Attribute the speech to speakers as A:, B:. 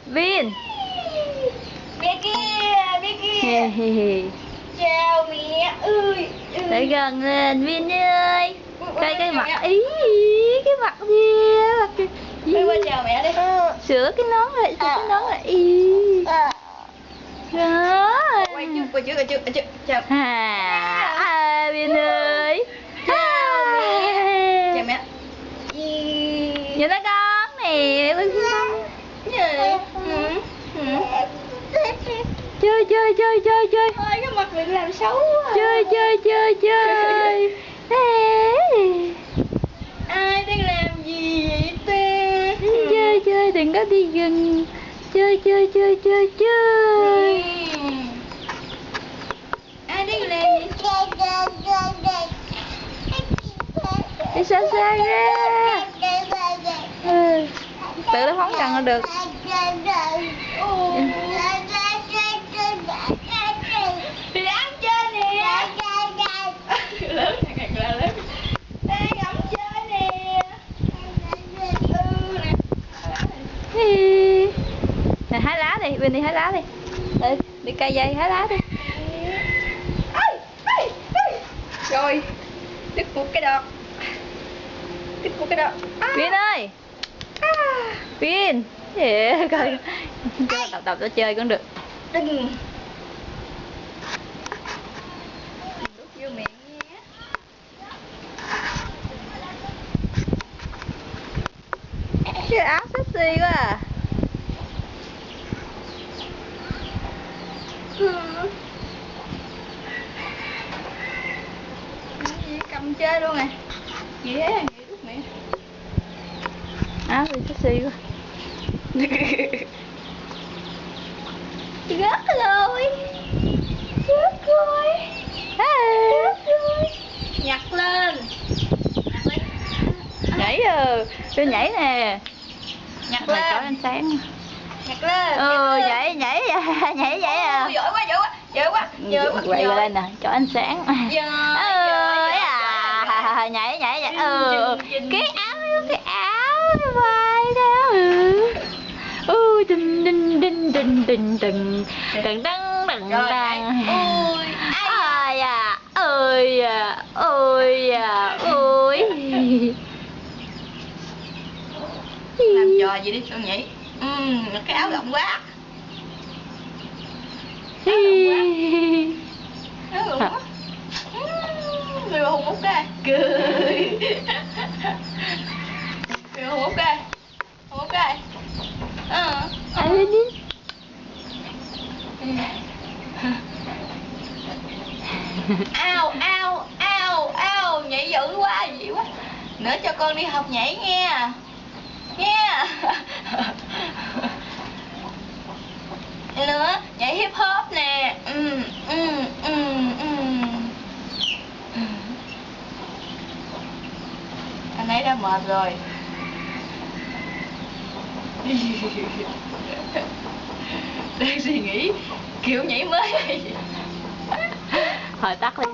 A: Vin.
B: Bé kia. Chào mẹ ơi.
A: Lại gần lên Vin ơi. Coi cái mặt ý, cái mặt gì
B: Đi qua chào mẹ đi.
A: Sửa cái nón lại, sửa cái nón lại ý. Đó.
B: Quay trước. Chào.
A: Vin ơi.
B: Chào mẹ. Chào mẹ.
A: Nhìn nó con nè, Vin không? Chơi.
B: Ôi cái mặt mình làm xấu quá.
A: Chơi.
B: Ai đang làm gì vậy ta?
A: Chơi, đừng có đi gần. Chơi.
B: Ai đang làm gì?
A: Đi xa ra. Tự nó phóng cần là được.
B: Thì ăn chơi nè. Lớn càng là lớn. Đang ẩm chơi nè.
A: Nè hái lá đi, Vin đi hái lá đi. Đi cây dây hái lá đi.
B: Rồi, đứt một cái đọt.
A: Vin ơi. Vin. Coi. Tập nó chơi cũng được.
B: Đừng. Đút vô miệng nha.
A: Cái áo sexy quá à.
B: Cầm chơi luôn nè. Nghĩa đút mẹ.
A: Áo thì sexy quá.
B: Rớt rồi. Nhặt lên.
A: Nhảy rồi, tôi nhảy nè.
B: Nhặt
A: Rồi
B: lên.
A: chói ánh sáng.
B: Nhặt lên.
A: Nhảy vậy à.
B: Giỏi quá.
A: Quay qua đây nè, chói ánh sáng. Nhảy. Cái áo cái vai đó.
B: Làm trò gì đi con nhỉ? Cái áo rộng quá. Áo rộng quá. Người hùng út đây. Cười. Người hùng út đây. Ao, nhảy dữ quá, Nữa cho con đi học nhảy nghe. Nữa, nhảy hip hop nè. Anh ấy đã mệt rồi. Đang suy nghĩ kiểu nhảy mới.
A: Thôi tắt đi.